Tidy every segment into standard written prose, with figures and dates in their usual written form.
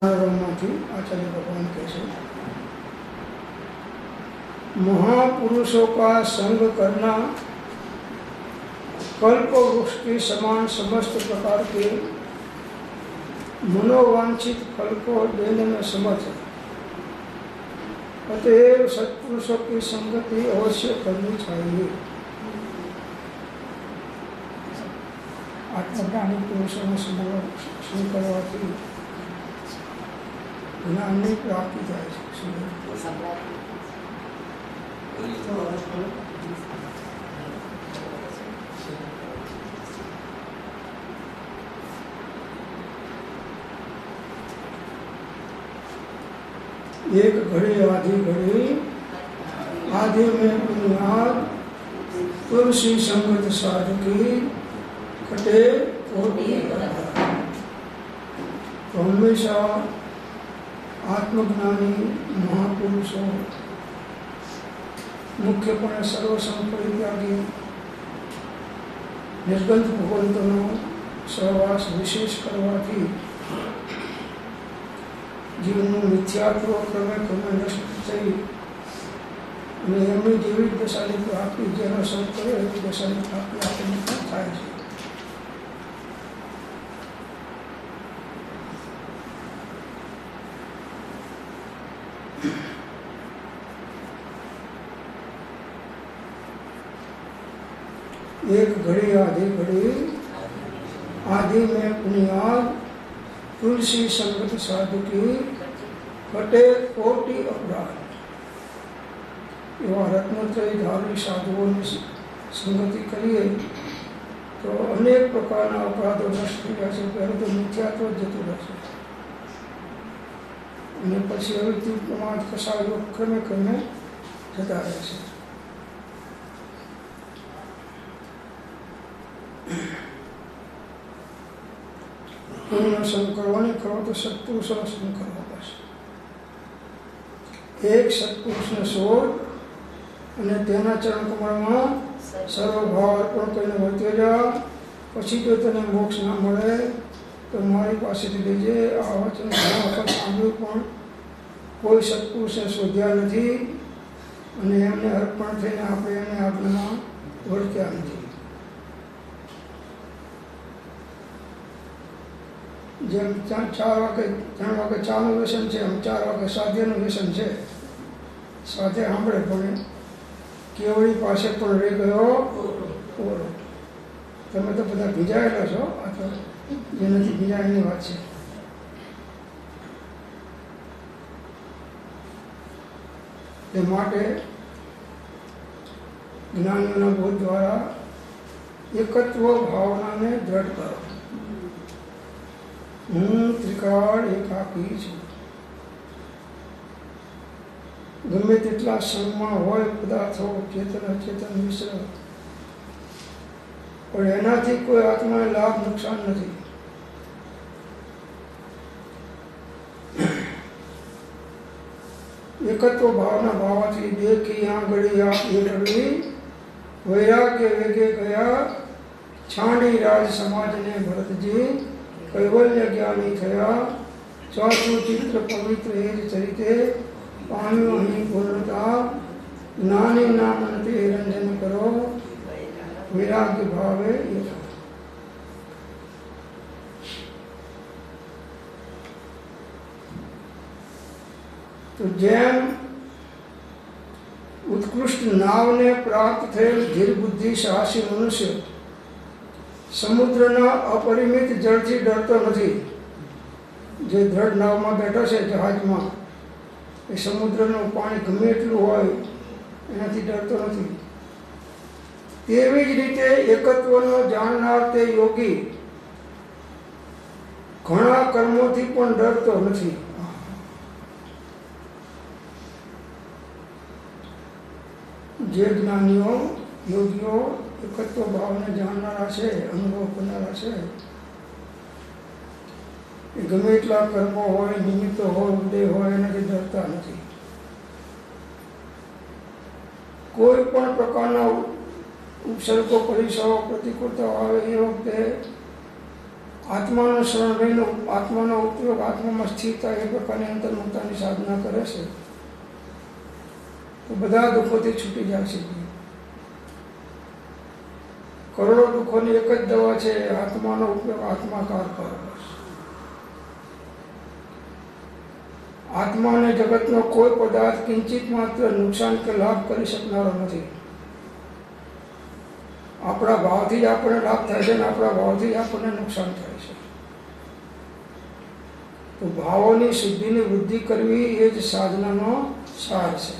आचार्य भगवान कैसे महापुरुषों का संग करना कल्प वृक्ष के समान समस्त प्रकार के मनोवांछित फल को देने में समर्थ है। अतएव सत्पुरुषों की संगति अवश्य करनी चाहिए। आत्मज्ञानी पुरुषों में संग करवाती ज्ञान नहीं प्राप्ति जाए। एक घड़ी आधी घड़ी आधे में बुनियाद तुलसी संगत साधकी कटे और तो हमेशा आत्मज्ञानी महापुरुषों मुख्यपणे सर्वसंग परित्यागी निर्गंध भगवंतनो सहवास विशेष करवाથી જીવનનું મિથ્યાત્વ ક્રમે ક્રમે નષ્ટ થઈ અને એમની જેવી દશાની પ્રાપ્તિ જેનો સંગ કરે એવી દશાની પ્રાપ્તિ આપણને પણ થાય છે। एक घड़ी आधी में पुनियाद तुलसी संगत साधकी कटे कोटि अपराध। एवं रत्नत्रयी धार्मिक साधुओं संगति करिए तो अनेक प्रकार अपराधों नष्ट थी जाए। पहले तो मिथ्यात्व जतु रहे पछी अवैतिक प्रमाद कसायो क्रमे क्रमे जता रहे। पूर्ण संग करवाने करो तो सत्पुरुष संग करवा पास। एक सत्पुरुष ने शोध અને તેના ચરણ કમળમાં સર્વ ભાવ અર્પણ કરીને વર્ત્યો જા। પછી જો તને મોક્ષ ના મળે તો મારી પાસેથી લેજે। આ વચન ઘણા વખત સાંભળ્યું પણ કોઈ સત્પુરુષે શોધ્યા નથી અને એમને અર્પણ થઈને આપણે એને આજ્ઞામાં વર્ત્યા નથી। જેમ 3 વાગે ચાનું વ્યસન છે એમ 4 વાગે સ્વાધ્યાયનું વ્યસન છે। સ્વાધ્યાય સાંભળે પણ કેવડી પાસે પણ રહી ગયો ઓરો। તમે તો બધા ભીજાયેલા છો, આ તો જે નથી ભીજાય એની વાત છે। એ માટે જ્ઞાનીઓના બોધ દ્વારા એકત્વ ભાવનાને દ્રઢ કરો। હું ત્રિકાળ એકાકી છું। ગમે તેટલા સંગમાં હોય પદાર્થો ચેતન અચેતન મિશ્ર, પણ એનાથી કોઈ આત્માને લાભ નુકસાન નથી। એકત્વ ભાવના ભાવાથી દેખી આંગળી આ એરડી વૈરાગ્ય વેગે ગયા છાણી રાજ સમાજને ભરતજી कैवल्य ज्ञानी थया। चौथुं चित्र पवित्र एज चरिते पाम्यो ही पूर्णता। ज्ञानी नामनते रंजन करो वैराग्य भावे यथा। तो जेम उत्कृष्ट नाव ने प्राप्त थे धीर बुद्धि साहसी मनुष्य समुद्रना अपरिमित जलथी डरतो नहीं। जे दृढ़ नाव में बैठो छे जहाज में ए समुद्रનું પાણી ગમે એટલું હોય એનાથી ડરતો નથી। તેવી જ રીતે એકત્વનો જાણનાર તે યોગી ઘણા કર્મોથી પણ ડરતો નથી। જે જ્ઞાનીઓ યોગીઓ એકત્વ ભાવને જાણનારા છે, અનુભવ કરનારા છે, એ ગમે એટલા કર્મો હોય, નિમિત્તો હોય, ઉદય હોય એનાથી ડરતા નથી। કોઈ પણ પ્રકારના ઉપસર્ગો પરિસરો પ્રતિકૂળતા આવે એ વખતે આત્માનો શરણ રહીને આત્માનો ઉપયોગ, આત્મામાં સ્થિરતા, એ પ્રકારની અંતર્મુક્તાની સાધના કરે છે તો બધા દુઃખોથી છૂટી જાય છે. કરોડો દુઃખોની એક જ દવા છે, આત્માનો ઉપયોગ, આત્માકાર કરો. આત્માને જગતનો કોઈ પદાર્થ કિંચિત માત્ર નુકસાન કે લાભ કરી શકનારો નથી. આપણા ભાવથી જ આપણને લાભ થાય છે અને આપણા ભાવથી જ આપણને નુકસાન થાય છે. તો ભાવોની શુદ્ધિની વૃદ્ધિ કરવી એ જ સાધનાનો સાર છે.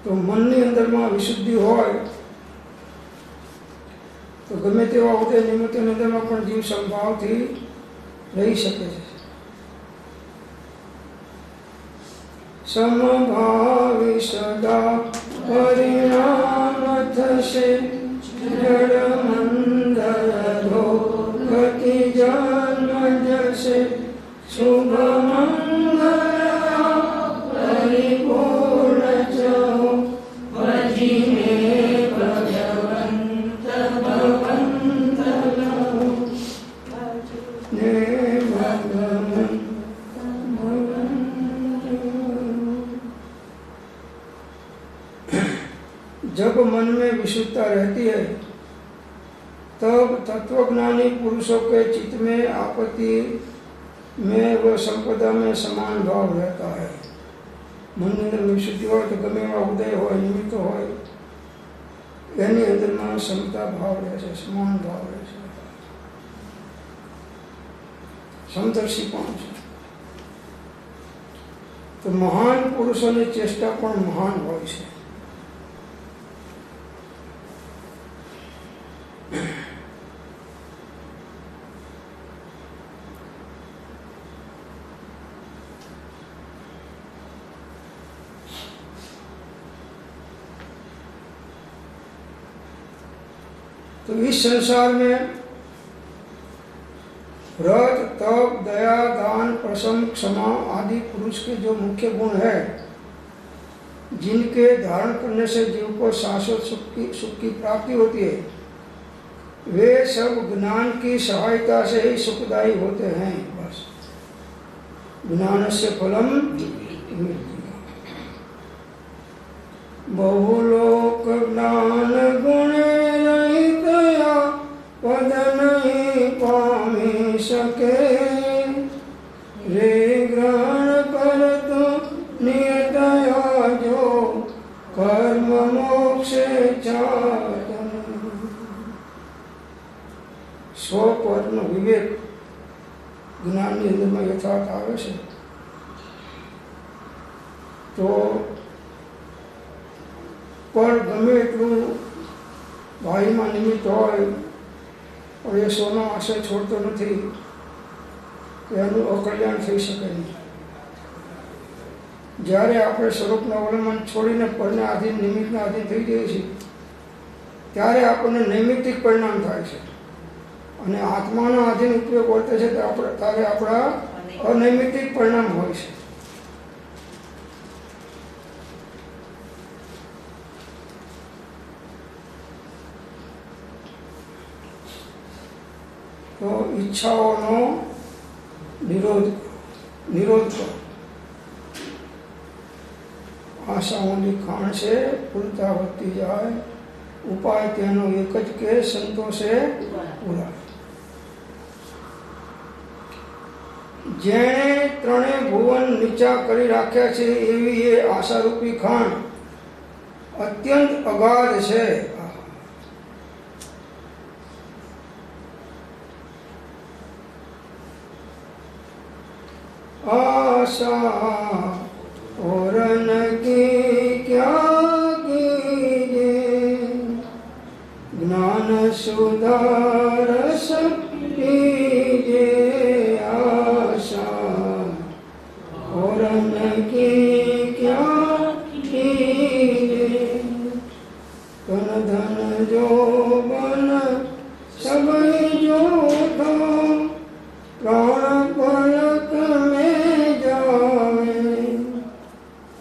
તો મનની અંદરમાં વિશુદ્ધિ હોય તો ગમે તેવા ઉદય નિમિત્તોની અંદરમાં પણ જીવ સંભાવથી રહી શકે છે. સમભાવી સદા પરિણામ થશે, જડ મંદરો ગતિ જન્મ જશે, શુભ મંગળ પરિપૂર્ણ ચહો, ભજીને ભગવંત ભગવંત લહો ને ભગવંત. जब मन में विशुद्धता रहती है तब तत्वज्ञानी पुरुषों के चित्त में आपत्ति में व संपदा में समान भाव रहता है. मन अंदर विशुद्धि हो तो गमे उदय हो, निमित्त हो, एनी अंदर में समता भाव रहे, समान भाव रहे, समदर्शी पण छे. तो महान पुरुषों की चेष्टा पण महान होय छे. तो इस संसार में व्रत, तप, दया, दान, प्रसन्न, क्षमा आदि पुरुष के जो मुख्य गुण है, जिनके धारण करने से जीव को शाश्वत सुख की प्राप्ति होती है, वे सब ज्ञान की सहायता से ही सुखदायी होते हैं. बस ज्ञानस्य फलम बहुलोक ज्ञान गुणे रहितया पद नहीं पामी सके, रे ग्रहण कर तो नियतया जो कर्म मोक्ष चातन. स्वपरનો વિવેક જ્ઞાનની અંદરમાં યથાર્થ આવે છે તો પણ ગમે એટલું ભાઈમાં નિમિત્ત હોય પણ એ સોનો આશય છોડતો નથી કે એનું અકલ્યાણ થઈ શકે નહીં. જ્યારે આપણે સ્વરૂપનું અવલંબન છોડીને પરને આધીન નિમિત્તના આધીન થઈ જઈએ છીએ ત્યારે આપણને નૈમિત્તિક પરિણામ થાય છે અને આત્માનો આધીન ઉપયોગ વર્તે છે ત્યારે આપણા અનૈમિત્તિક પરિણામ હોય છે. તો ઈચ્છાઓનો નિરોધ કરો. આશાઓની ખાણ છે પૂરતા વધતી જાય, ઉપાય તેનો એક જ કે સંતોષે પૂરા. જેણે ત્રણેય ભુવન નીચા કરી રાખ્યા છે એવી એ આશારૂપી ખાણ અત્યંત અગાધ છે. आशा और न की क्या कीजे, ज्ञान सुधारस कीजे. आशा और न की क्या कीजे, तन धन जो बन सब जो था, प्राण पलक में जावे,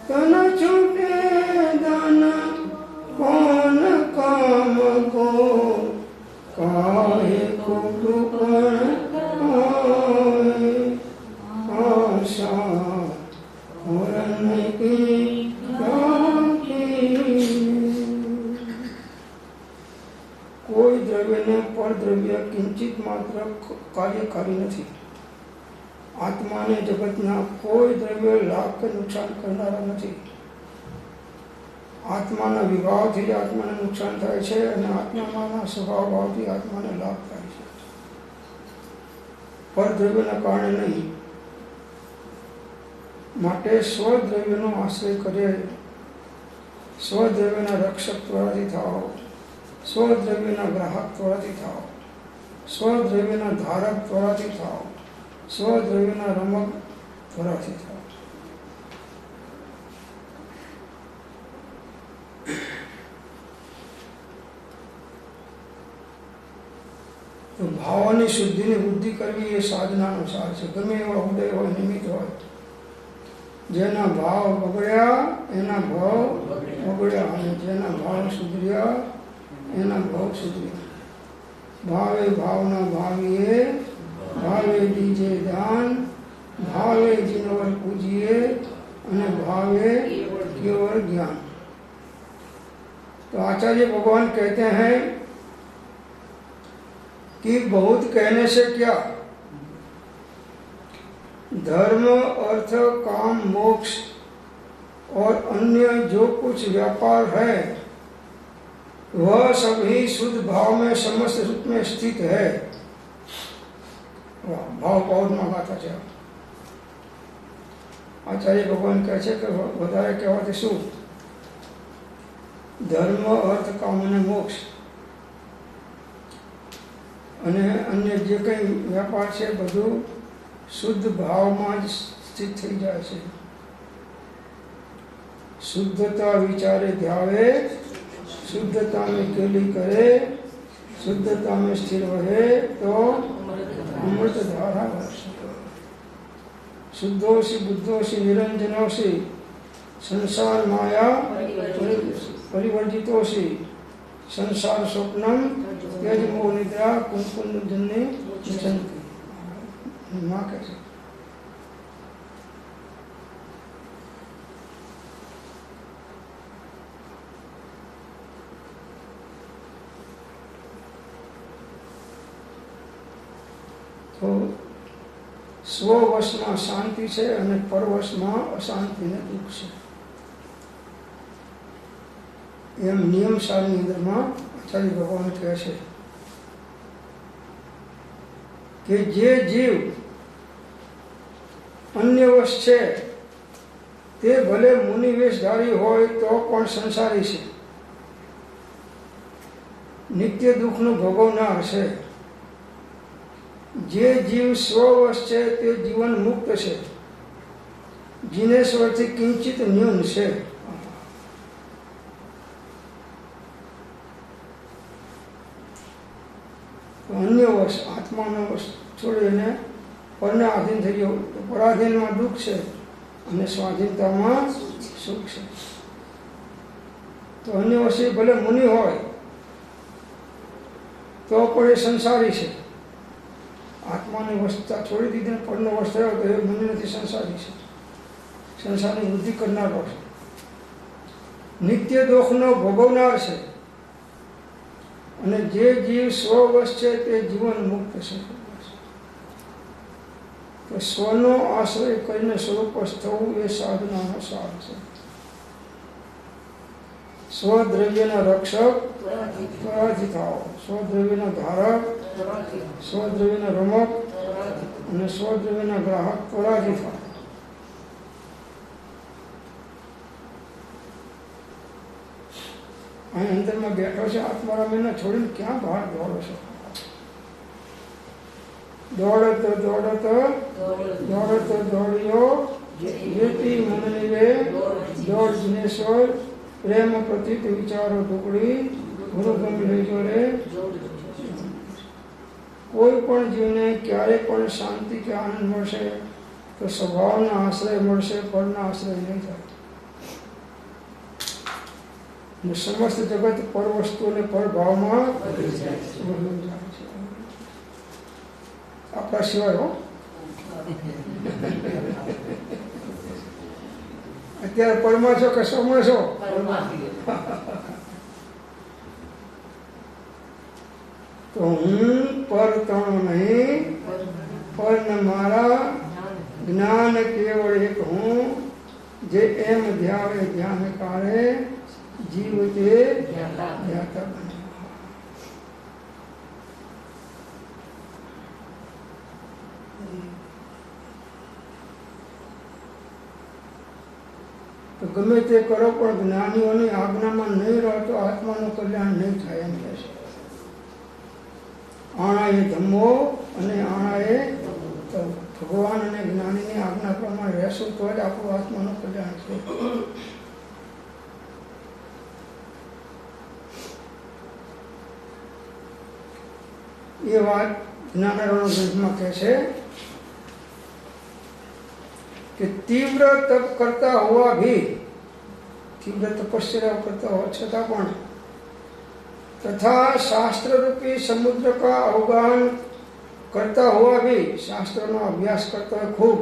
तन छूटे धन કોઈ દ્રવ્યને પરદ્રવ્ય કિંચિત માત્ર કાર્યકારી નથી. આત્માને જગતના કોઈ દ્રવ્ય લાભ કે નુકસાન કરનારા નથી. આત્માના વિભાવથી જ આત્માને નુકસાન થાય છે અને આત્માના સ્વભાવ ભાવથી આત્માને લાભ થાય છે, પરદ્રવ્યના કારણે નહીં. માટે સ્વદ્રવ્યનો આશ્રય કરે, સ્વદ્રવ્યના રક્ષક ત્વરાથી થાઓ, સ્વદ્રવ્યના ગ્રાહક ત્વરાથી થાઓ, સ્વદ્રવ્યના ધારક ત્વરાથી થાઓ, સ્વદ્રવ્યના રમક ત્વરાથી થાઓ. તો ભાવની શુદ્ધિની વૃદ્ધિ કરવી એ સાધનાનો સાર છે. ગમે એવા ઉદય હોય, નિમિત્ત હોય, જેના ભાવ બગડ્યા એના ભાવ બગડ્યા, અને જેના ભાવ સુધર્યા એના ભાવ સુધર્યા. ભાવે ભાવના ભાવીએ, ભાવે દીજે દાન, ભાવે જીનવર પૂજીએ, અને ભાवे केवल ज्ञान. तो आचार्य भगवान कहते हैं कि बहुत कहने से क्या, धर्म अर्थ काम मोक्ष और अन्य जो कुछ व्यापार है वह सभी शुद्ध भाव में समस्त रूप में स्थित है. भाव बहुत मांगाता है. आचार्य भगवान કહે છે કે વધારે કહેવાથી શું, ધર્મ અર્થ કામ અને મોક્ષ અને અન્ય જે કંઈ વ્યાપાર છે બધું શુદ્ધ ભાવમાં જ સ્થિત થઈ જાય છે. શુદ્ધતા વિચારે ધ્યાવે, શુદ્ધતા में केली करे, शुद्धता में स्थिर रहे तो अमृत धारा वर्षे. शुद्धोषि बुद्धोषि निरंजनोषि संसार माया परिवर्जितोषि संसार स्वप्नम त्यज मोह निद्रा कुंकुम जन्य निचंती. माँ कैसे तो સ્વવશમાં શાંતિ છે અને પરવશમાં અશાંતિ ને દુઃખ છે. એમ નિયમસારની અંદરમાં આચાર્ય ભગવાન કહે છે કે જે જીવ અન્ય વશ છે તે ભલે મુનિવેશધારી હોય તો પણ સંસારી છે, નિત્ય દુઃખનું ભોગવનાર છે. જે જીવ સ્વવશ છે તે જીવન મુક્ત છે, જીનેશ્વરથી કિંચિત ન્યૂન છે. અન્ય વશ આત્માનો વશ છોડીને પરને આધીન થઈ ગયો તો પરાધીનમાં દુઃખ છે અને સ્વાધીનતામાં સુખ છે. તો અન્ય વશે ભલે મુનિ હોય તો પણ એ સંસારી છે. આત્માની વસ્તા છોડી દીધી પરનો વશ થયો તો એ મુનિ નથી, સંસારી છે, સંસારની વૃદ્ધિ કરનારો છે, નિત્ય દુઃખનો ભોગવનાર છે. અને જે જીવ સ્વવશ છે તે જીવન મુક્ત છે. તો સ્વનો આશ્રય કરીને સ્વરૂપસ્થ થવું એ સાધનાનો સાર છે. સ્વદ્રવ્યના રક્ષક ત્વરાથી થાઓ, સ્વદ્રવ્યના ધારક, સ્વદ્રવ્યના રમક અને સ્વદ્રવ્યના ગ્રાહક ત્વરાથી થાઓ. અહીં અંદરમાં બેઠો છે આત્મારામને છોડીને ક્યાં બહાર દોડો છો? દોડતો દોડતો દોડતો દોડ્યો જેથી મનને દોડ જિનેશ્વર પ્રેમ પ્રતિત વિચારો ટુકડી ગુરુ ગમી જોડે. કોઈ પણ જીવને ક્યારે પણ શાંતિ કે આનંદ મળશે તો સ્વભાવના આશ્રય મળશે, પરના આશ્રય નહીં થાય. સમસ્ત જગત પર વસ્તુ અને પર ભાવમાં આપણા સિવાય હો. અત્યારે પરમાં છો કે સમય છો? તો હું પર ત્રણ નહીં, પર મારા જ્ઞાન કેવળ એક હું, જે એમ ધ્યાવે ધ્યાનકારે જીવ તે ધ્યાતા બને. તો ગમે તે કરો પણ જ્ઞાનીઓની આજ્ઞામાં નહીં રહો તો આત્માનું કલ્યાણ નહીં થાય એમ કહે છે. આણા એ ધમ્મો અને આણા એ ભગવાન અને જ્ઞાનીની આજ્ઞા પ્રમાણે રહેશું તો જ આપણું આત્માનું કલ્યાણ છે. એ વાત જ્ઞાનારોહણ ગ્રંથમાં કહે છે કે તીવ્ર તપ કરતા હોવા भी, તીવ્ર તપસ્યા કરતા હોવા છતાં પણ, તથા શાસ્ત્ર રૂપી સમુદ્ર का अवगाहन करता हुआ भी, શાસ્ત્રનો અભ્યાસ કરતા હોય ખૂબ,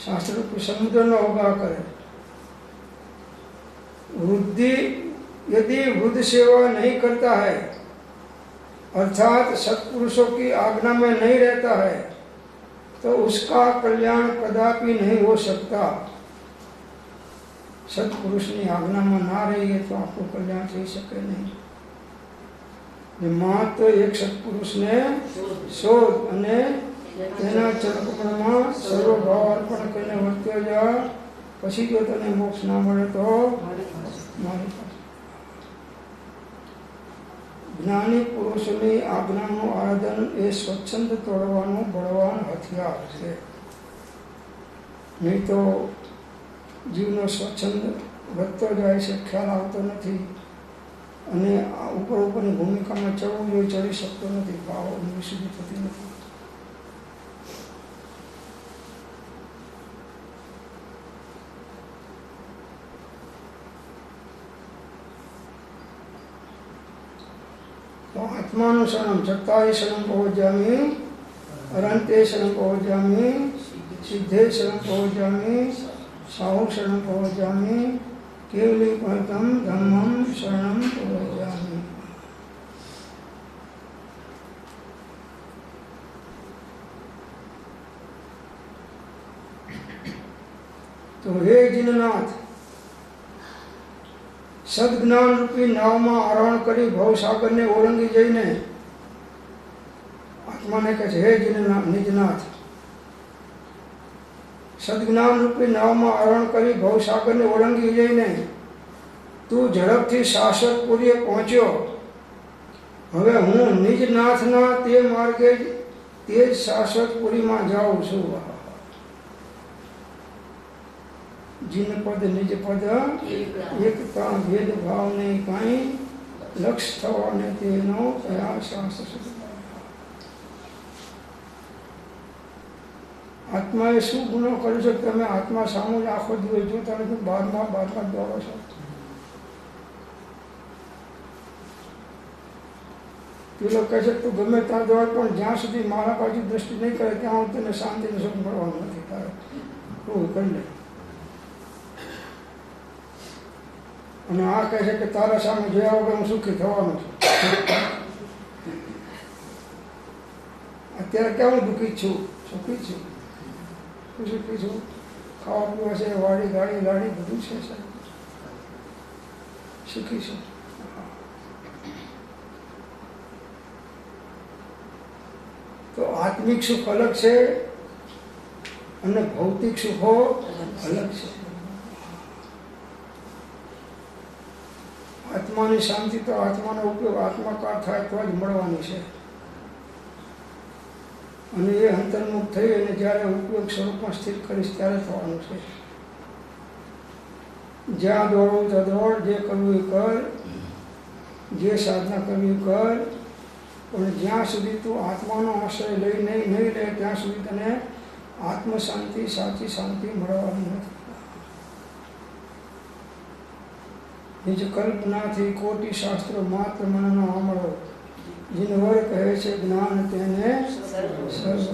શાસ્ત્ર રૂપી સમુદ્રનો અવગાહ કરે. वृद्धि यदि वृद्ध सेवा नहीं करता है, अर्थात सत्पुरुषों की आज्ञा में नहीं रहता है, तो उसका कल्याण कदापि नहीं हो सकता. सत्पुरुषની આજ્ઞામાં ના રહીએ તો આપણું કલ્યાણ થઈ શકે નહીં. માત્ર એક સત્પુરુષને શોધ અને તેના ચરણકમળમાં સર્વ ભાવ અર્પણ કરીને વર્ત્યો જા, પછી જો તને મોક્ષ ના મળે તો મારી પાસે. જ્ઞાની પુરુષોની આજ્ઞાનું આરાધન એ સ્વચ્છંદ તોડવાનું બળવાન હથિયાર છે. નહીં તો જીવનો સ્વચ્છંદ વધતો જાય છે, ખ્યાલ આવતો નથી, અને ઉપર ઉપરની ભૂમિકામાં ચડવું જોઈએ, ચડી શકતો નથી, ભાવોની વિશુદ્ધિ થતી નથી. तो आत्मानुशरणम चत्तारि शरणं पहुँचामि, अरन्ते शरणं पहुँचामि, सिद्धे शरणं पहुँचामि, साहु शरणं पहुँचामि, केवलीपतम धम्मं शरणं पहुँचामि. तो हे जिननाथ, સદજ્ઞાન રૂપી નાવમાં આરોહણ કરી ભવસાગરને ઓળંગી જઈને, આત્માને કહે છે હે નિજનાથ, સદજ્ઞાન રૂપી નાવમાં આરોહણ કરી ભવસાગરને ઓળંગી જઈને તું ઝડપથી શાશ્વતપુરીએ પહોંચ્યો. હવે હું નિજનાથના તે માર્ગે તે જ શાશ્વતપુરીમાં જાઉં છું. जिन पद निज पद एकता भेदभाव ने कहीं लक्ष्य थवाने तेनो प्रयास आत्माए શું ગુનો કર્યો છે? તમે આત્મા સામુ આખો દિવસ જોતા નથી, બારમાં દોડો છો. પેલો કહે છે તું ગમે ત્યાં દોડ, પણ જ્યાં સુધી મારા બાજુ દ્રષ્ટિ નહીં કરે ત્યાં હું તને શાંતિને સુખ મળવાનું નથી. તારે તું કરી લે. અને આ કહે છે કે તારા સામે જોયા વગર હું સુખી થવાનું છું. અત્યારે કેવું દુઃખી છું? સુખી છું. શું સુખી છું? ખાવા પીવા છે, વાડી ગાડી ગાડી બધું છે, સુખી છું. તો આત્મિક સુખ અલગ છે અને ભૌતિક સુખો અલગ છે. આત્માની શાંતિ તો આત્માનો ઉપયોગ આત્માકાર થાય તો જ મળવાની છે, અને એ અંતર્મુખ થઈ અને જ્યારે ઉપયોગ સ્વરૂપમાં સ્થિર કરીશ ત્યારે થવાનું છે. જ્યાં દોડવું તો દોડ, જે કરવું એ કર, જે સાધના કરવી કર, પણ જ્યાં સુધી તું આત્માનો આશ્રય લઈ નહીં લે ત્યાં સુધી તને આત્મ શાંતિ, સાચી શાંતિ મળવાની નથી. નિજ કલ્પનાથી કોટી શાસ્ત્રો માત્ર મનનો આમળો, જીન વર કહે છે જ્ઞાન તેને સર્વ.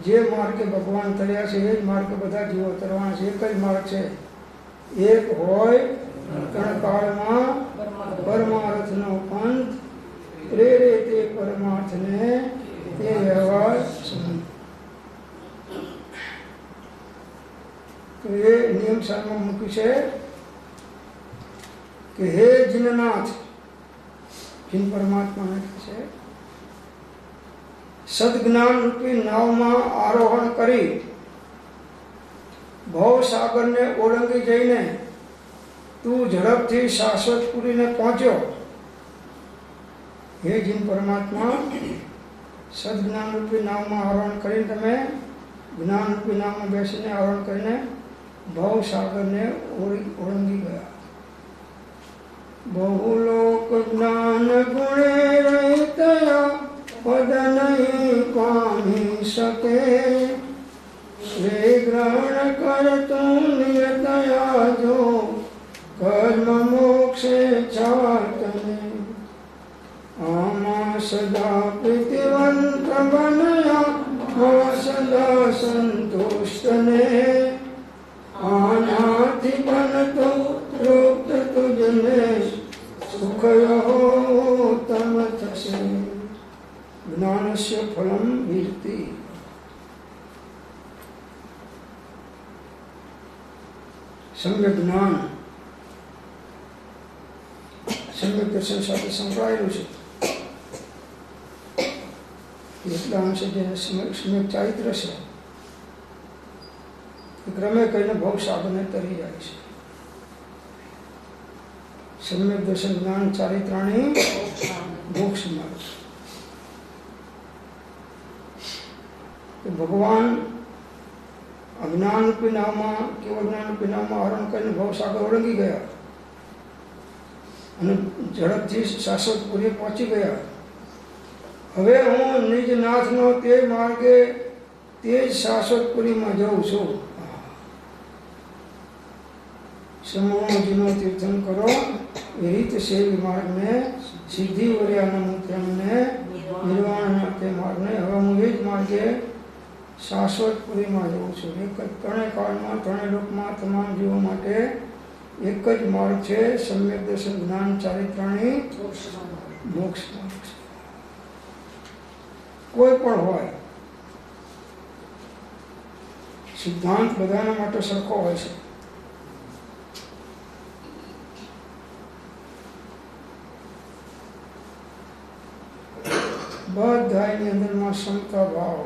જે માર્ગે ભગવાન તર્યા છે એ જ માર્ગે બધા જીવો તરવાના છે. એક જ માર્ગ છે. એક હોય ત્રણ કાળમાં પરમાર્થનો પંથ, પ્રેરે તે પરમાર્થને તે વ્યવહાર સંબંધ. તો એ નિયમ સારમાં મૂક્યું છે કે હે જીનનાથ, જીન પરમાત્માને છે, સદજ્ઞાન રૂપી નાવમાં આરોહણ કરી ભવસાગરને ઓળંગી જઈને તું ઝડપથી શાશ્વતપુરીને પહોંચ્યો. હે જીન પરમાત્મા, સદજ્ઞાન રૂપી નાવમાં આરોહણ કરીને તમે જ્ઞાન રૂપી નાવમાં બેસીને આરોહણ કરીને ભવસાગરને ઓળંગી ગયા. બહુલોક જ્ઞાન ગુણે રહિતયા પદ નહીં પામી શકે, રે ગ્રહણ કર તું નિયતયા જો કર્મ મોક્ષે ચાતને. આમાં સદા પ્રીતિવંત બનયા સદા સંતુષ્ટને, આનાથી બનતો તૃપ્ત તુજને સુખયોતમ થશે. જ્ઞાનસ્ય ફલમ વિરતિ. સમ્યક જ્ઞાન સમ્યક દર્શન સાથે સંકળાયેલું છે. એટલા અંશે જે સમ્યક ચારિત્ર છે એ ક્રમે કહીને ભવસાગરને તરી જાય છે. સમ્યક દર્શન જ્ઞાન ચારિત્રાણી મોક્ષ માર્ગ. ભગવાન અજ્ઞાન રૂપી નાવમાં કેવળ જ્ઞાન રૂપી નાવમાં હરણ કરીને ભવસાગર ઓળંગી ગયા અને ઝડપથી શાશ્વતપુરી પહોંચી ગયા. હવે હું નિજ નાથનો તે માર્ગે તે જ શાશ્વતપુરીમાં જાઉં છું. સમૂહજીનો તીર્થન કરો એ રીત સેવી માર્ગને, સિદ્ધિ વર્યાના મુત્રમને, નિર્વાણના તે માર્ગને હવે હું એ જ માર્ગે શાશ્વતપુરીમાં જવું છું. એક જ ત્રણેય કાળમાં ત્રણેય લોકમાં તમામ જીવો માટે એક જ માર્ગ છે. સમ્યક દર્શન જ્ઞાન ચારિત્રાણી મોક્ષ માર્ગ છે. કોઈ પણ હોય, સિદ્ધાંત બધાના માટે સરખો હોય છે. બધાની અંદરમાં ક્ષમતા ભાવ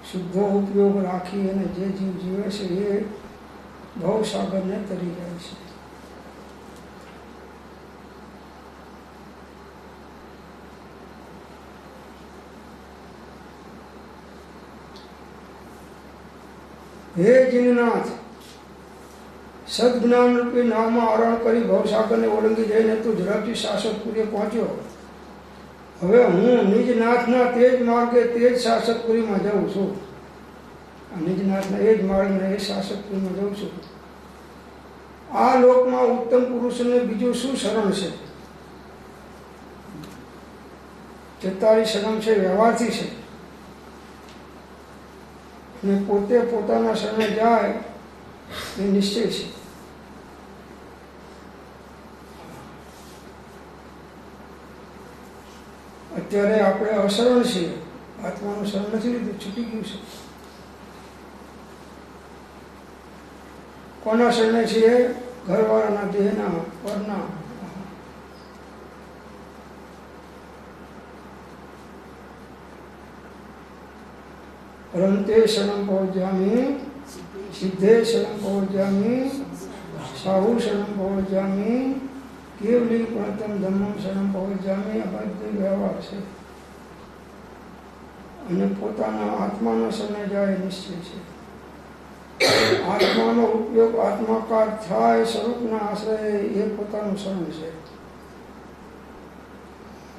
શુદ્ધો ઉપયોગ રાખી અને જે જીવ જીવે છે એ ભવસાગરને તરી જાય છે. હે જીનનાથ, સદજ્ઞાન રૂપી નાવમાં આરોહણ કરી ભવસાગરને ઓળંગી જઈને તું ઝડપથી શાશ્વતપુરીએ પહોંચ્યો. હવે હું નિજનાથના તે જ માર્ગે તે જ શાશ્વતપુરીમાં જાઉં છું. નિજનાથના એ જ માર્ગને એ શાશ્વતપુરીમાં જાઉં છું. આ લોકમાં ઉત્તમ પુરુષને બીજું શું શરણ છે? 44 શરણ છે વ્યવહારથી છે, અને પોતે પોતાના શરણે જાય એ નિશ્ચય છે. અત્યારે આપણે અશરણ છીએ, આત્માનું શરણ નથી લીધું, છૂટી ગયું છે. કોના શરણે છીએ? ઘરવાળાના, દેહના, પરના. રંતે શરણં પહોંચ્યામી, સિદ્ધે શરણં પહોંચ્યામી, સાહુ શરણં પહોંચ્યામી, કેવલી પ્રથમ ધમ્મમ શરણં પહોંચ્યામી. આ બધું વ્યવહાર છે. અને પોતાના આત્માના શરણે જાય નિશ્ચય છે. આત્માનો ઉપયોગ આત્માકાર થાય સ્વરૂપના આશ્રય એ પોતાનું શરણ છે.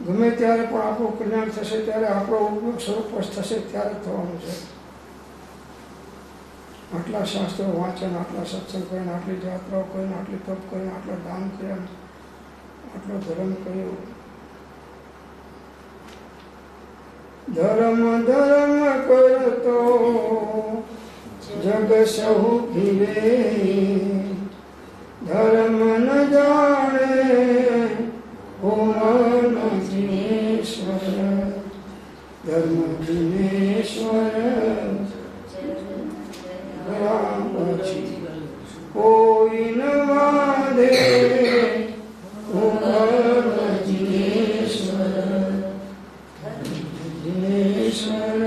ગમે ત્યારે પણ આપણું કલ્યાણ થશે ત્યારે આપણો ઉપયોગ સ્વરૂપ થશે ત્યારે થવાનું છે. આટલા શાસ્ત્રો વાંચન, આટલા સત્સંગ કરીને, આટલી યાત્રાઓ કરીને, આટલી તપ કરીને, આટલા દાન કર્યા, આટલો ધર્મ કર્યો, ધર્મ ધર્મ કરતો જગ સહુ ફિરે, ધર્મ ન જાણે ઓમન જીનેશ્વર, ધર્મ જીનેશ્વર રામ પછી કોઈ ન વાદે ઓમન જીનેશ્વર, જીનેશ્વર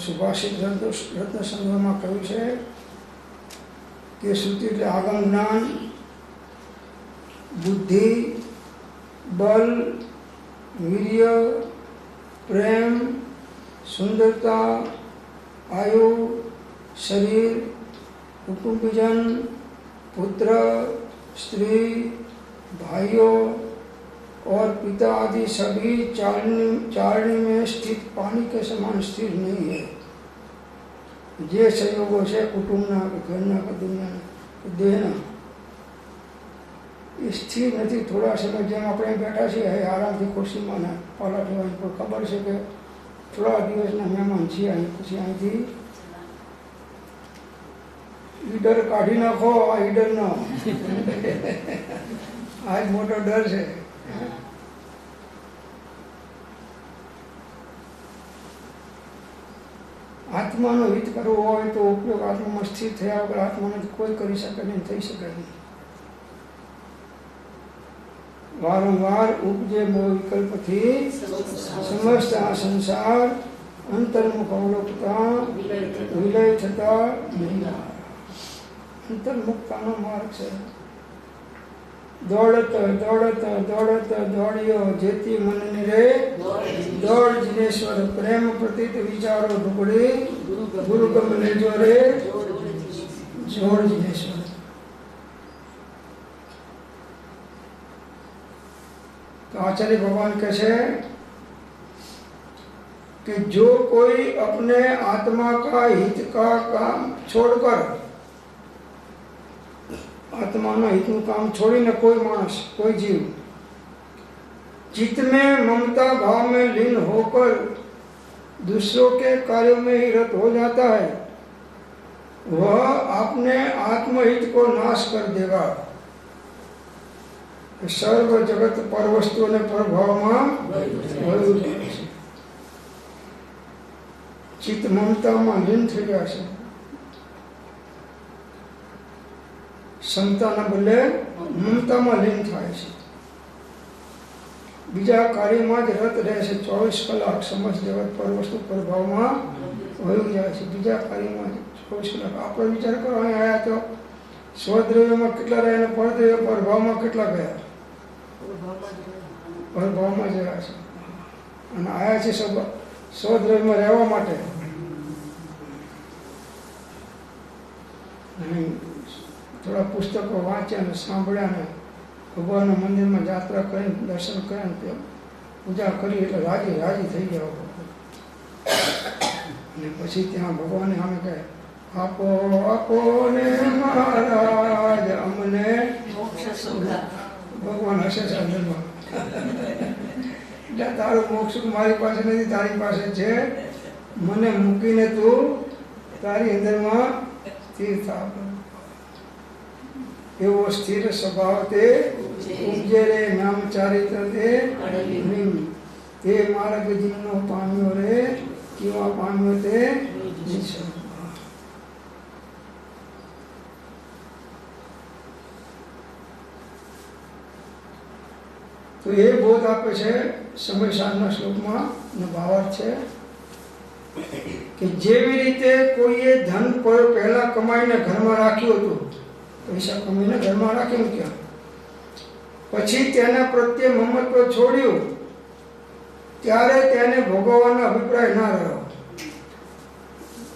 સુભાષિત રત્ન સંગ્રહમાં કહ્યું છે કે શ્રુતિ એટલે આગમ જ્ઞાન, બુદ્ધિ, બલ, વીર્ય, પ્રેમ, સુંદરતા, આયુ, શરીર, કુટુંબીજન, पुत्र, स्त्री, भाइयों और पिता आदि सभी चारणी में स्थित पानी के समान स्थिर नहीं है। जे संयोगों से कुटुंबना घरना दुनिया देना स्थिर नहीं। थोड़ा समय जेम अपने बैठा छे आराम थी खुशी में पलटवा खबर है कि थोड़ा दिवस मेहमान छे पछी अहींथी ईडर काढ़ी नाखो। आ ईडर नो आज मोटो डर है। आत्मा नो हित करवो होय तो उपयोग आत्मा में स्थिर थया वगर आत्मा ने कोई करी सके नहीं, थई सके नहीं। वारंवार उपजे मोह विकल्प थी समस्त आ संसार अंतर्मुख अवलोकता विलय थता नहीं। अंतर्मुखता नो मार्ग है। दौड़त दौड़त दौड़त दौड़ियो जेती मन निरे दौड़ जिनेश्वर प्रेम प्रतीत विचारो ढुकड़ी गुरु गम ले जो रे जोड़ जिनेश्वर। तो आचार्य भगवान कैसे कि जो कोई अपने आत्मा का हित का काम छोड़कर आत्मा हित काम छोड़ीने कोई मानस कोई जीव चित्त में ममता भाव में लीन होकर दूसरों के कार्यों में ही रत हो जाता है, वह अपने आत्महित को नाश कर देगा। सर्व जगत पर वस्तु ने पर भाव में चित्त ममता में लीन थी जाए। समता बदले ममता में लीन थाय छे। बीजा कार्य में ज रत रहे छे। 24 कलाक समस्त जगत पर वस्तु प्रभाव में वही जाए छे। बीजा कार्य में 24 कलाक आप विचार करो। अहीं आया तो स्वद्रव्य में केटला रहे ने परद्रव्य प्रभाव में केटला गया? प्रभाव में जया छे। अने आया छे सब स्वद्रव्य में रहवा माटे। थोड़ा पुस्तकों वाँच्या ने सांभळ्या ने भगवान मंदिर में यात्रा कर दर्शन कर पूजा करी એટલે રાજી રાજી થઈ ગયા। અને પછી ત્યાં ભગવાને સામે કહે આપો આપો ને મહારાજ અમને મોક્ષ સુખ। ભગવાન હશે સાંભળવા એટલે તારું મોક્ષ મારી પાસે નથી, તારી પાસે છે। મને મૂકીને તું તારી અંદરમાં સ્થિર થા। एवो स्थिर स्वभाव ते उपजे रे नाम चारित्र ते निम ते मार्ग जिन्नो पाम्यो रे किवा पाम्यो ते निश्चय। तो ये बोध आपे छे समय साधना श्लोक में भावार्थ छे कि जेवी रीते कोईए धन पर पहला कमाईने घर में राख्यो हतो, पैसा कमीने घर में राखी मूक्या, पछी तेना प्रत्ये ममत्व छोड्યું ત્યારે તેને ભોગવવાનો અભિપ્રાય ના રહ્યો।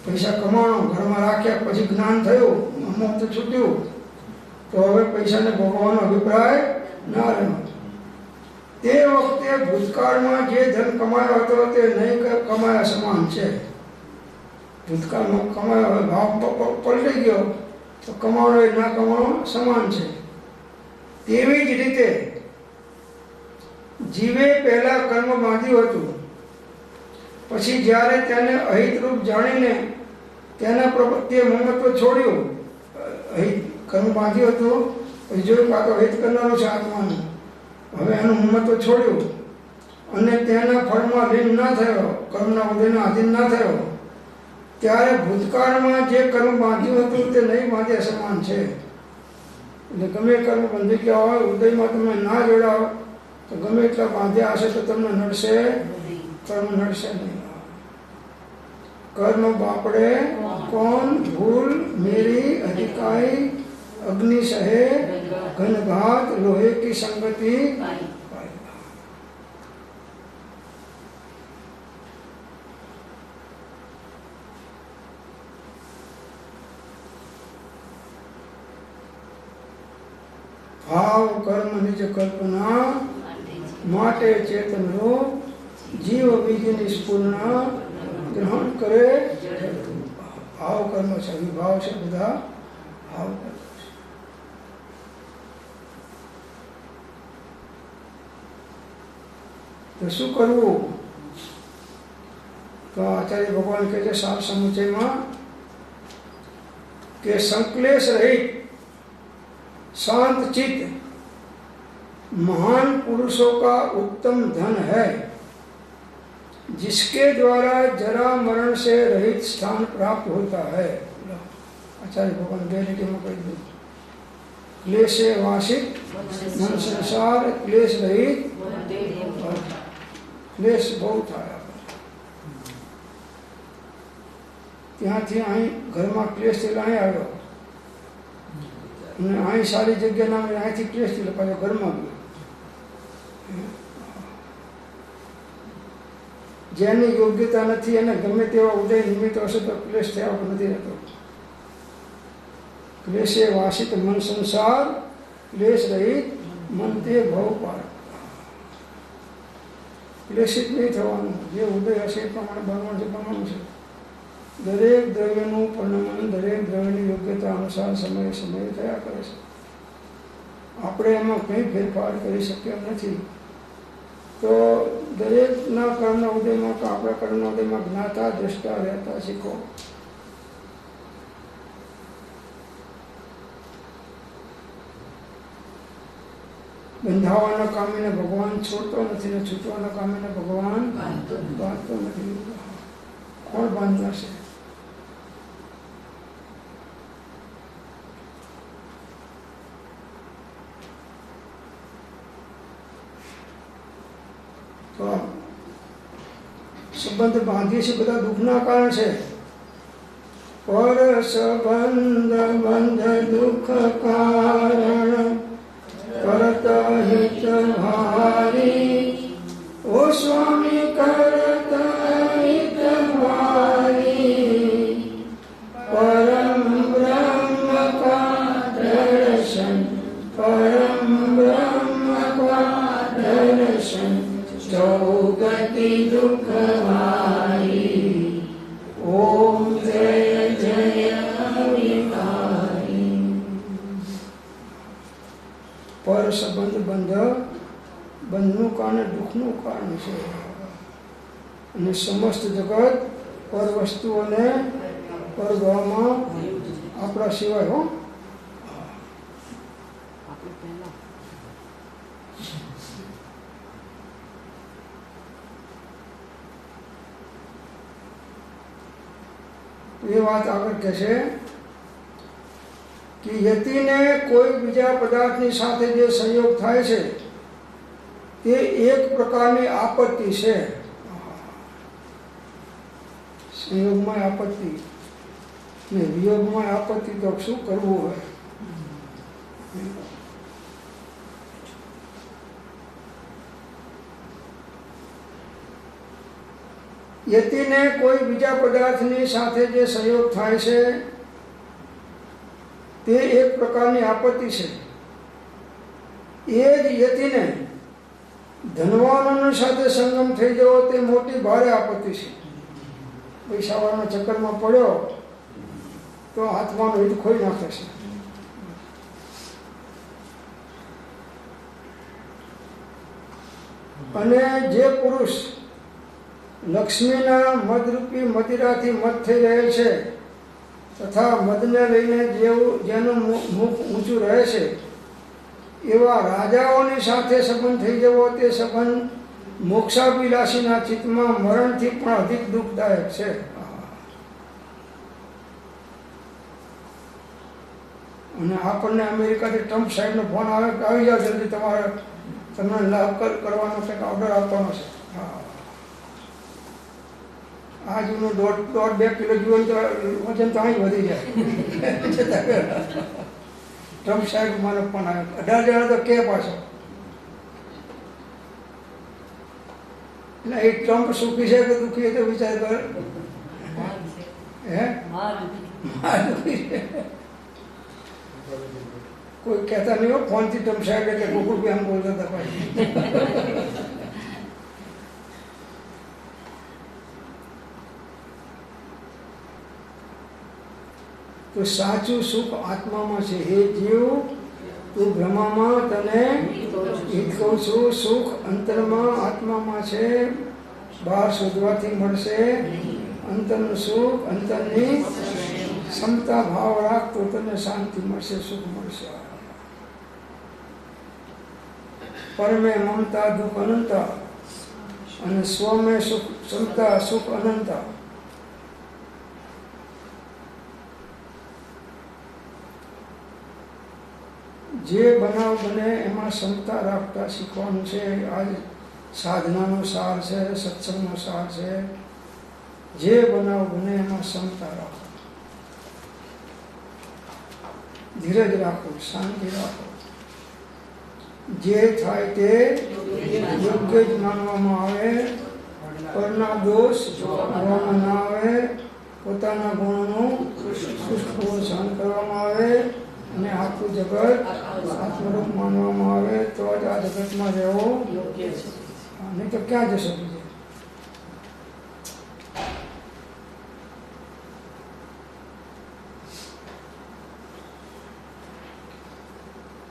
પૈસા કમાણો ઘરમાં રાખ્યા પછી જ્ઞાન થયું, મમત્વ છૂટ્યું તો હવે પૈસાને ભોગવવાનો અભિપ્રાય ના રહ્યો। તે વખતે ભૂતકાળમાં જે ધન કમાયો હતો તે નહીં કમાયા સમાન છે। ભૂતકાળમાં કમાયો ભાવ પલટી ગયો तो कमाणो ना कमाणो समान है। તેવી જ રીતે જીવે પહેલા કર્મ બાંધ્યું હતું, પછી જ્યારે તેને અહિતરૂપ જાણીને તેના પ્રત્યે મમત્વ છોડ્યું, અહિત કર્મ બાંધ્યું હતું, પછી જોયું કે આ તો હિત કરનારો છે આત્માનું, હવે એનું મમત્વ છોડ્યું અને તેના ફળમાં લીન ના થયો, કર્મના ઉદયના આધીન ના થયો, ત્યારે ભૂતકાળમાં જે કર્મ બાંધ્યું હતું તે નહીં બાંધ્યા સમાન છે. એટલે ગમે કર્મ બંધી ગયા હોય, ઉદયમાં તમે ના જોડાઓ તો ગમે એટલા બાંધ્યા હશે તો તમને નડશે, કર્મ નડશે નહીં. કર્મ બાપડે કોણ ભૂલ મેરી અધિકાઈ, અગ્નિ સહે ઘનઘાત લોહે કી સંગતિ. ભાવ કર્મ નિજ કલ્પના માટે ચેતન રૂપ જીવ બીજી નિષ્પૂર્ણ ગ્રહણ કરે. ભાવ કર્મ છે, વિભાવ છે, બધા ભાવ કર્મ છે. તો શું કરવું? તો આચાર્ય ભગવાન કહે છે સાર સમુચયમાં કે સંકલેશ રહિત शांत चित्त महान पुरुषों का उत्तम धन है, जिसके द्वारा जरा मरण से रहित स्थान प्राप्त होता है. आचार्य भगवान बेलिटी में कह दो क्लेश वासित मन संसार क्लेश रहित. क्लेश बहुत आया ત્યાંથી અહીં ઘરમાં ક્લેશ થયેલા અહીં આવ્યો અને અહીં સારી જગ્યા ના મળે, અહીંથી ક્લેશ થયેલો પાછો ઘરમાં ગયો. જેની યોગ્યતા નથી એને ગમે તેવા ઉદય નિમિત્ત હશે તો ક્લેશ થયા વગર નથી રહેતો. ક્લેશે વાસિત મન સંસાર ક્લેશ રહિત મન તે ભવ પાર. ક્લેશિત નહીં થવાનું, જે ઉદય હશે એ પ્રમાણે બનવાનું છે, બનવાનું છે. દરેક દ્રવ્યનું પરિણમન દરેક દ્રવ્યની યોગ્યતા અનુસાર સમયે સમયે થયા કરે છે. આપણે એમાં કંઈ ફેરફાર કરી શક્યા નથી. તો દરેકના કર્મના ઉદયમાં તો આપણા કર્મના ઉદયમાં જ્ઞાતા દ્રષ્ટા રહેતા શીખો. બંધાવાના કામીને ભગવાન છોડતો નથી ને છૂટવાના કામીને ભગવાન બાંધતો નથી. કોણ બાંધનાર છે? તો સંબંધ બાંધીએ છીએ બધા દુઃખના કારણ છે. પર સંબંધ બંધ દુઃખ કારણ કરત હિત ભારી, ઓ સ્વામી કરત હિત ભારી, પરમ બ્રહ્મ કા દર્શન, પરમ બ્રહ્મ કા દર્શન, ચૌગતિ દુઃખ ભારી, ઓમ જય જય વિહારી. પર સંબંધ બંધનું કારણ દુઃખનું કારણ છે અને સમસ્ત જગત પર વસ્તુઓને પરભાવમાં આપણા સિવાય હો. એ વાત આગળ કહે છે કે યતિને કોઈ બીજા પદાર્થની સાથે જે સંયોગ થાય છે તે એક પ્રકારની આપત્તિ છે. સંયોગમાં આપત્તિ ને વિયોગમાં આપત્તિ, તો શું કરવું હોય? યતિને કોઈ બીજા પદાર્થની સાથે જે સંયોગ થાય છે તે એક પ્રકારની આપત્તિ છે. એ જ યતિને ધનવાનોની સાથે સંગમ થઈ જવો તે મોટી ભારે આપત્તિ છે. પૈસાવાળાના ચક્કરમાં પડ્યો તો આત્માનો હિત ખોઈ નાખે છે. અને જે પુરુષ લક્ષ્મીના મદરૂપી મદિરાથી મદ થઈ રહેલ છે તથા મદને લઈને જેનું મુખ ઊંચું રહે છે એવા રાજાઓની સાથે સંબંધ થઈ જવો તે સંબંધ મોક્ષાભિલાષીના ચિત્તમાં મરણથી પણ અધિક દુઃખદાયક છે. અને આપણને અમેરિકાથી ટ્રમ્પ સાહેબનો ફોન આવી જાવ જલ્દી તમને લાભ કરવાનો છે, ઓર્ડર આપવાનો છે. આ જૂનું 1.5-2 કિલો જીવન તો વજન તો અહીં વધી જાય. ટ્રમ્પ સાહેબ મારો ફોન આવ્યો 18 જણા તો કે પાછો એટલે એ ટ્રમ્પ સુખી છે કે દુઃખી તો વિચાર કર. હે દુઃખી છે. કોઈ કહેતા નહીં હો ફોનથી ટ્રમ્પ સાહેબ કે ગોકુળ બી આમ બોલતા હતા ભાઈ. તો સાચું સુખ આત્મામાં છે. હે જીવ, તું બ્રહ્મામાં તને હિત કહું છું. સુખ અંતરમાં આત્મામાં છે, બહાર શોધવાથી મળશે. અંતરનું સુખ, અંતરની ક્ષમતા ભાવ રાખ તો તને શાંતિ મળશે, સુખ મળશે. પરમે મમતા દુઃખ અનંત અને સ્વમે સુખ ક્ષમતા સુખ અનંત. જે બનાવ બને એમાં ક્ષમતા રાખતા શીખવાનું છે. આજ સાધનાનો સાર છે, સત્સંગનો સાર છે. જે બનાવ બને એમાં ક્ષમતા રાખો, ધીરજ રાખો, શાંતિ રાખો. જે થાય તે યોગ્ય જ માનવામાં આવે. પરના દોષ જોવામાં ના આવે. પોતાના ગુણોનું સુષ્ઠ સહન કરવામાં આવે અને આખું જગત આત્મરૂપ માનવામાં આવે તો જ આ જગતમાં રહેવો યોગ્ય છે. નહીં તો ક્યાં જશો બીજે?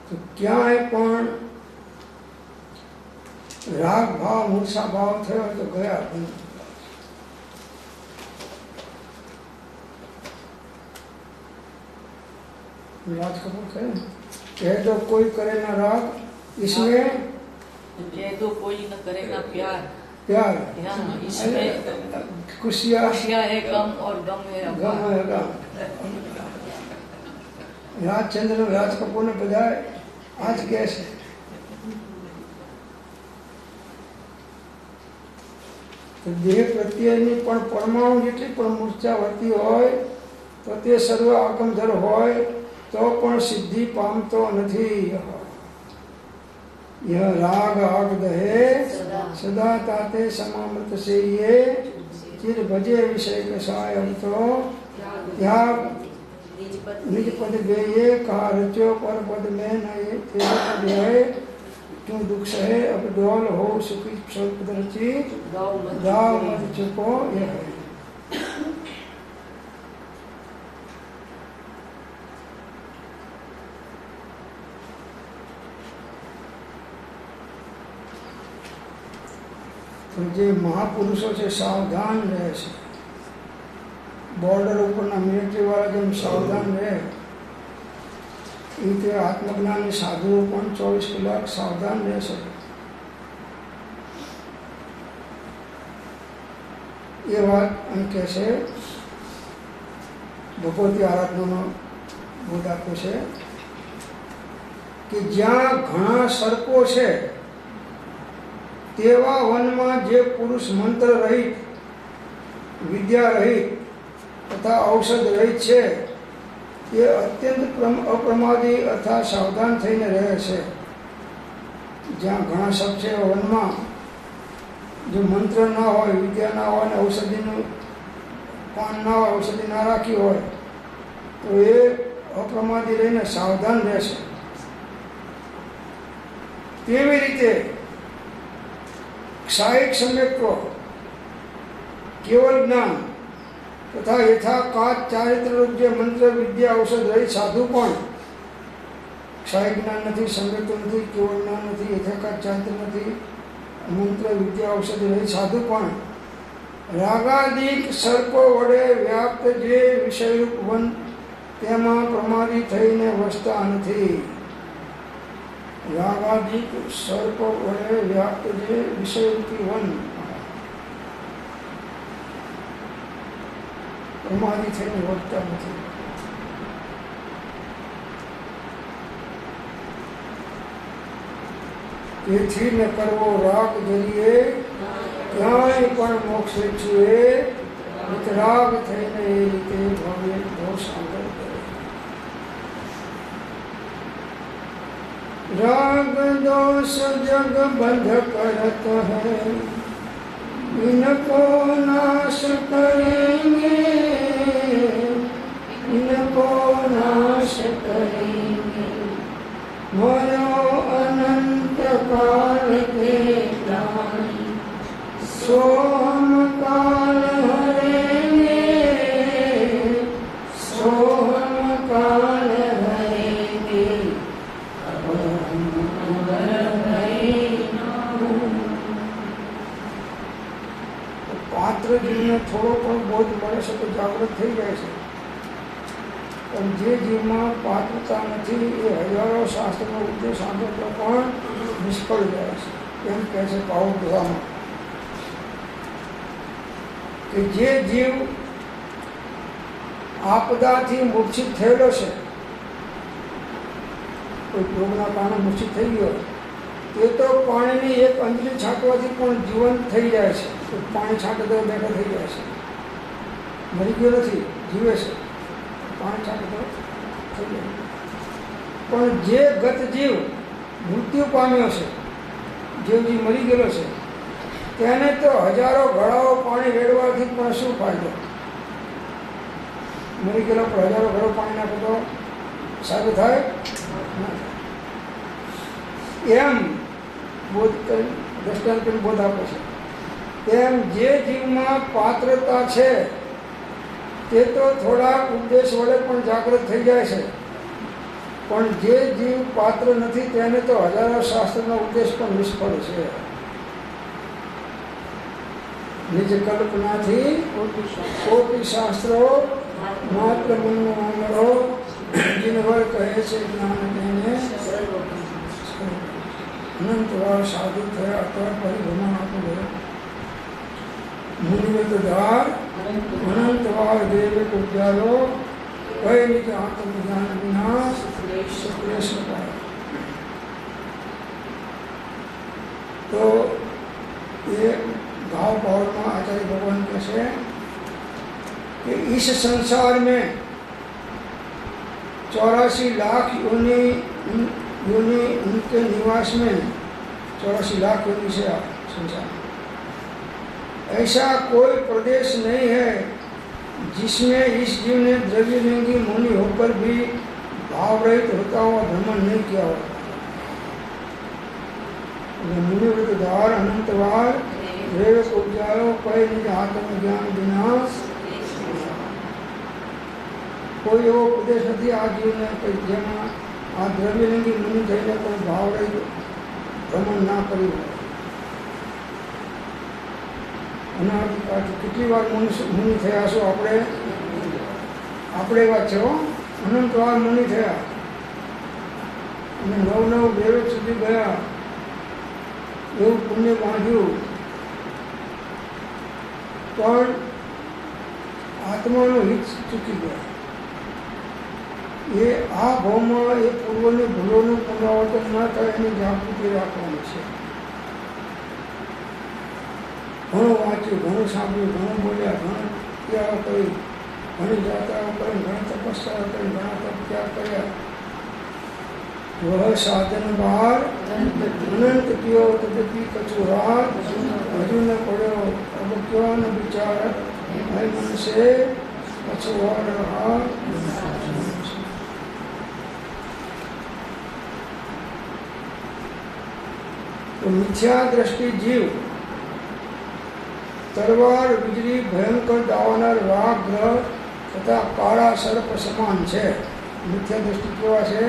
તો ક્યાંય પણ રાગ ભાવ મૂર્છા ભાવ થયો તો ગયા. राज कपूर कहे तो कोई करे ना राग, इसमें कह दो कोई न करे ना प्यार. प्यार इसमें खुशियाँ है गम और गम है गम है गम. राजचंद्र राज कपूर ने बजाय आज कैसे તો દેહ પ્રત્યેની પણ પરમાણુ જેટલી પણ મૂર્છા વર્તી હોય તો તે સર્વ આગમધર હોય તો પણ સિદ્ધિ પામતો નથી. यह राग आग दहे सदा ताते समामृत से ये चिर भजे विषय कसाय अब तो त्याग निज पद बेये कहा रचो पर पद में न ये तेरे पद है क्यों दुख सहे अब डोल हो सुखी स्वल्प रची गाँव मत चुको यह है. તો જે મહાપુરુષો છે સાવધાન રહે છે. બોર્ડર ઉપરના મિલિટરીવાળા જેમ સાવધાન રહે એ રીતે આત્મજ્ઞાની સાધુઓ પણ 24 કલાક સાવધાન રહેશે. એ વાત અહીં કહે છે. ભગવતી આરાધનાનો બોધ આપ્યો છે કે જ્યાં ઘણા સર્પો છે તેવા વનમાં જે પુરુષ મંત્ર રહિત, વિદ્યા રહિત તથા ઔષધ રહિત છે તે અત્યંત અપ્રમાદી અર્થાત સાવધાન થઈને રહે છે. જ્યાં ઘણા સપ છે વનમાં, જો મંત્ર ના હોય, વિદ્યા ના હોય અને ઔષધિનું પાન ના હોય, ઔષધિ ના રાખી હોય તો એ અપ્રમાદી રહીને સાવધાન રહેશે. તેવી રીતે ક્ષાયિક સમ્યક્ત્વ, કેવલ જ્ઞાન તથા યથાકાત ચારિત્રરૂપ જે મંત્ર વિદ્યા ઔષધ રહી સાધુ પણ ક્ષાયિક જ્ઞાન નથી, સમ્યક્ત્વ નથી, કેવળ જ્ઞાન નથી, યથાકાત ચારિત્ર નથી મંત્ર વિદ્યા ઔષધિ રહી સાધુ પણ રાગાદિક સર્પો વડે વ્યાપ્ત જે વિષયરૂપ વન તેમાં પ્રમાદી થઈને વસતા નથી. રાગાદિક સર્પો વડે વ્યાપ્ત જે વિષયરૂપી વન પ્રમાદી થઈને વસતા નથી. તેથી ન કરવો રાગ જરીએ ક્યાંય પણ મોક્ષ ઈચ્છુએ વિતરાગ થઈને એ રીતે ભવ્ય દોષ આગળ કરે. રાગ દોષ જગ બંધ કરત હૈ इनको नाश करेंगे इनको नाश करेंगे मनो अनंत काल के प्राणी सोम काल हरेंगे सोम काल हरेंगे પાત્ર જીવને થોડો પણ બોધ મળે છે તો જાગૃત થઈ જાય છે, પણ જે જીવમાં પાત્રતા નથી એ હજારો શાસ્ત્રનો ઉદ્દેશ સાંભળતો પણ નિષ્ફળ જાય છે. એમ કહે છે પાઉ દુહામાં કે જે જીવ આપદાથી મૂર્છિત થયેલો છે, કોઈ રોગના કારણે મૂર્છિત થઈ ગયો, તે તો પાણીની એક અંજલી છાંટવાથી પણ જીવંત થઈ જાય છે. પાણી છાંટે તો બેઠો થઈ જાય છે, મરી ગયો નથી, જીવે છે. પાણી છાંટે તો થઈ જાય. પણ જે ગત જીવ મૃત્યુ પામ્યો છે, જે જીવ મરી ગયેલો છે, તેને તો હજારો ઘડાઓ પાણી રેડવાથી પણ શું ફાયદો? મરી ગયેલો પર હજારો ઘડો પાણી નાખે તો સારું થાય? એમ બોધ કરી દ્રષ્ટાંત કરી બોધ આપે છે. એમ જે જીવમાં પાત્રતા છે તે તો થોડાક ઉપદેશ વડે પણ જાગૃત થઈ જાય છે, પણ જે જીવ પાત્ર નથી તેને તો હજારો શાસ્ત્રનો ઉપદેશ પણ નિષ્ફળ છે. નિજ કલ્પનાથી કોટી શાસ્ત્રો માત્ર મનનો આંગળો જીનવર કહે છે જ્ઞાન તેને અનંતવાર સાધુ થયા અથવા પરિભ્રમણ આપું મુનિવત દ્વાર અનંતવાર દેવ ઉદ્યાલો કઈ રીતે આત્મજ્ઞાન વિના સુક્લેશ પાય. તો એ भाव भाव में आचार्य भगवान कैसे कि इस संसार में 84 लाख योनि उनके निवास में 84 लाख योनि से संसार ऐसा कोई प्रदेश नहीं है जिसमें इस जीव ने द्रव्य लिंगी मुनि होकर भी भाव रहित होता हुआ भ्रमण नहीं किया हुआ. मुनिवृत्त द्वार अनंतवार देव उपजारो कई निज आत्मज्ञान बिना कोई एवो प्रदेश नहीं आ जीवने जेमा आ द्रव्यलिंगी मुनि थईने कोई भाव रही भ्रमण ना कर्યું હોય. અને કેટલી વાર મુનિ થયા છો આપણે વાત છે અનંત વાર મુનિ થયા અને નવ દેવ સુધી ગયા એવું પુણ્ય બાંધ્યું, પણ આત્માનું હિત ચૂકી ગયા. એ આ ભાવમાં એ પૂર્વની ભૂલોનું પુનરાવર્તન ન થાય એની જાગૃતિ રાખવાની છે. ઘણું વાંચ્યું, ઘણું સાંભળ્યું, ઘણું બોલ્યા, ઘણું ક્રિયાઓ કરી, ઘણી જાત્રાઓ કરી, ઘણી તપસ્યાઓ કરી, ઘણા તપ ત્યાગ કર્યા. वह साधन बार अनंत कियो तदपि कछुहार हजू न पड़ो अब क्यों न विचार है मन से कछुहार रहा. तो मिथ्या दृष्टि जीव तरवार વીજળી ભયંકર દાવાનાર વાઘ ગ્રહ તથા કાળા સર્પ સમાન છે. મિથ્યા દૃષ્ટિ કેવા છે?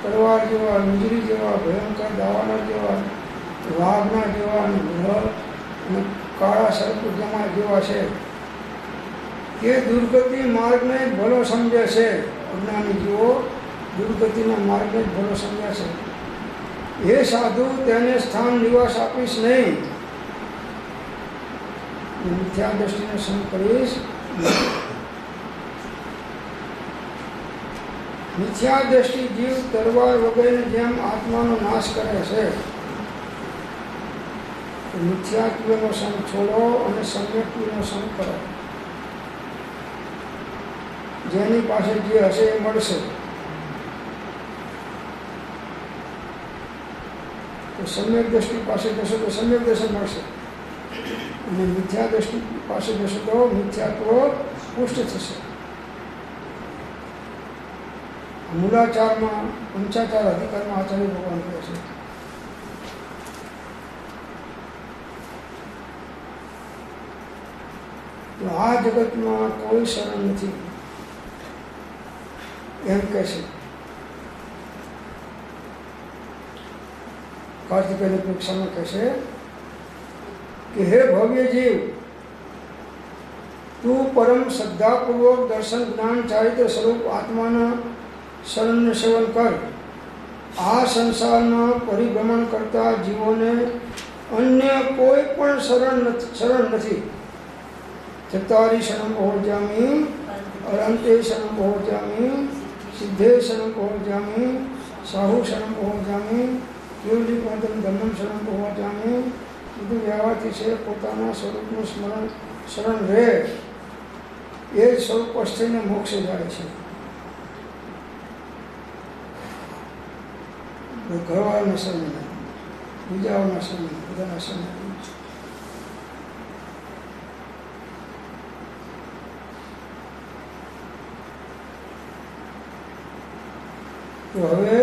તલવાર જેવા, વીજળી જેવા, ભયંકર દાવાનળ જેવા, વાઘના જેવા અને ગ્રહ અને કાળા સર્પ જેવા છે. તે દુર્ગતિ માર્ગને ભલો સમજે છે. અજ્ઞાની જીવો દુર્ગતિના માર્ગને ભલો સમજે છે. હે સાધુ, તેને સ્થાન નિવાસ આપીશ નહીં, મિથ્યા દ્રષ્ટિને સંગ કરીશ. મિથ્યા દ્રષ્ટિ જીવ તલવાર વગેરે જેમ આત્માનો નાશ કરે છે. મિથ્યાત્વનો સંગ છોડો અને સમ્યક્તિનો સંગ કરો. જેની પાસે જે હશે એ મળશે. તો સમ્યક દ્રષ્ટિ પાસે જશો તો સમ્યક દર્શન મળશે, અને મિથ્યા દ્રષ્ટિ પાસે જશો તો મિથ્યાત્વ પુષ્ટ થશે. મૂલાચારમાં પંચાચાર અધિકારમાં આચાર્ય ભગવાન કહે છે તો આ જગતમાં કોઈ શરણ નથી એમ કહે છે. કાર્તિકેયની પરીક્ષામાં કહે છે કે હે ભવ્ય જીવ, તું પરમ શ્રદ્ધાપૂર્વક દર્શન જ્ઞાન ચારિત્ર સ્વરૂપ આત્માના શરણને સેવન કર. આ સંસારમાં પરિભ્રમણ કરતા જીવોને અન્ય કોઈ પણ શરણ નથી. ચત્તારી શરણ પહોંચામી, અરંતે શરણ પહોંચામી, સિદ્ધે શરણ પહોંચામી, સાહુ શરણ પહોંચામી, કેવલી પદમ ધર્મમ શરણ પહોંચામી. બધું વ્યવહારથી છે પોતાના સ્વરૂપનું શરણ રહે એ જ સ્વરૂપ થઈને મોક્ષે જાય છે. ઘરવાળાના શરણે, બીજાઓના શરણે, બધાના શરણે. તો હવે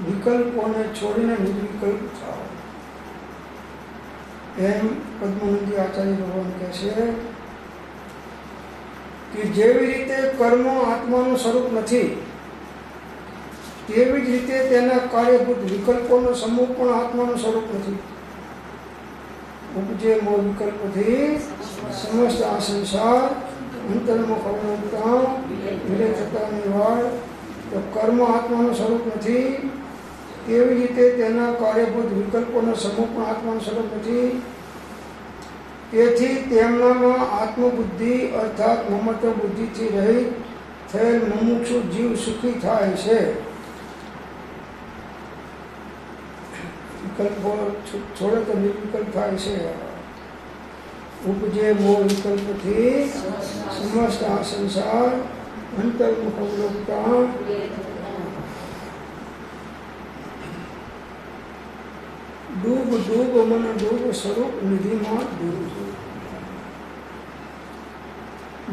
વિકલ્પોને છોડીને નિર્વિકલ્પ થાઓ એમ પદ્મનંદી આચાર્ય ભગવાન કહે છે કે જેવી રીતે કર્મ આત્માનું સ્વરૂપ નથી તેવી જ રીતે તેના કાર્યભૂત વિકલ્પોનો સમૂહ પણ આત્માનું સ્વરૂપ નથી. ઉપજે મો વિકલ્પથી સમસ્ત આ સંસાર અંતર્મુખ અવલંબતા વિલય થતા નિવાડ. તો કર્મ આત્માનું સ્વરૂપ નથી તેવી રીતે તેના કાર્યભૂત વિકલ્પોનો સમૂહ પણ આત્માનું સ્વરૂપ નથી. તેથી તેમનામાં આત્મબુદ્ધિ અર્થાત મમત્વ બુદ્ધિથી રહિત થયેલ મુમુક્ષુ જીવ સુખી થાય છે. વિકલ્પો છોડે તો નિર્વિકલ્પ થાય છે. ઉપજે મો વિકલ્પથી સમસ્ત આ સંસાર અંતર્મુખ અવલોકતા. ડૂબ ડૂબ મન ડૂબ સ્વરૂપ નિધિમાં ડૂબ.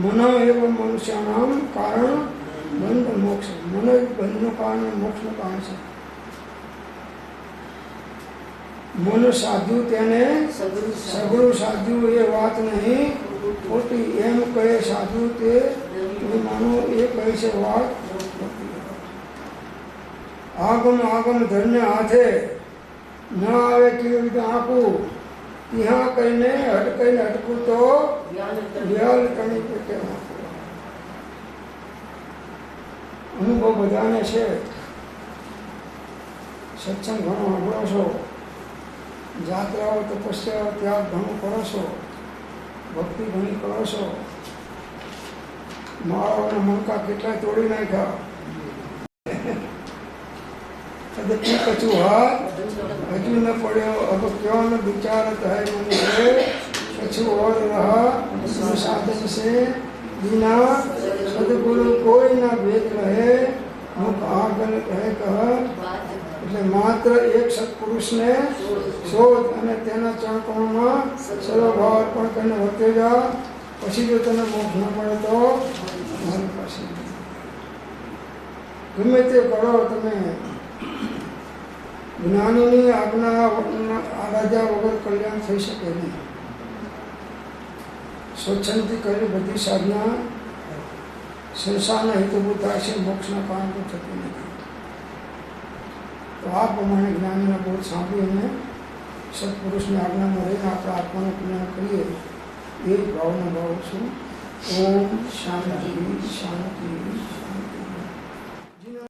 મન એવ મનુષ્યનામ કારણ બંધ મોક્ષ. મન બંધનું કારણ મોક્ષનું કારણ છે. મન સાધ્યું તેને સગળું સાધ્યું એ વાત નહીં ખોટી એમ કહે સાધુ તે માનો એ કહે છે વાત. આગમ આગમ ધરને હાથે ન આવે કેવી રીતે આપું ત્યાં કહીને હટકઈને હટકું તો વ્યાલ કણી પેટે આપું. અનુભવ બધાને છે. સત્સંગ ઘણો સાંભળો છો, જાત્રાઓ તપસ્યા ત્યાગ ઘણું કરો છો, ભક્તિ ઘણી કરો છો, માળાઓના મણકા કેટલાય તોડી નાખ્યા, કદપી કચું હાથ હજુ ન પડ્યો અબ ક્યો ન વિચાર થાય મને કછું ઓર રહા સાધન સે बिना સદગુરુ કોઈ ના ભેદ રહે મુખ આગળ કહે કહ. એટલે માત્ર એક સત્પુરુષને શોધ અને તેના ચરણોમાં સર્વભાવ અર્પણ કરીને વર્તે જા. પછી જો તને મોક્ષ ન મળે તો મારી પાસે ગમે તે કરો તમે. જ્ઞાનીની આજ્ઞા આરાધ્યા વગર કલ્યાણ થઈ શકે નહીં. સ્વચ્છંદથી કરેલી બધી સાધના સંસારના હેતુભૂત થાય છે, મોક્ષના કારણ તો થતું નથી. તો આ પ્રમાણે જ્ઞાનીના બોધ સાંભળીને સત્પુરુષની આજ્ઞામાં રહીને આપણે આત્માનું કલ્યાણ કરીએ એ જ ભાવનો ભાવ છું. ઓમ શાંતિ શાંતિ.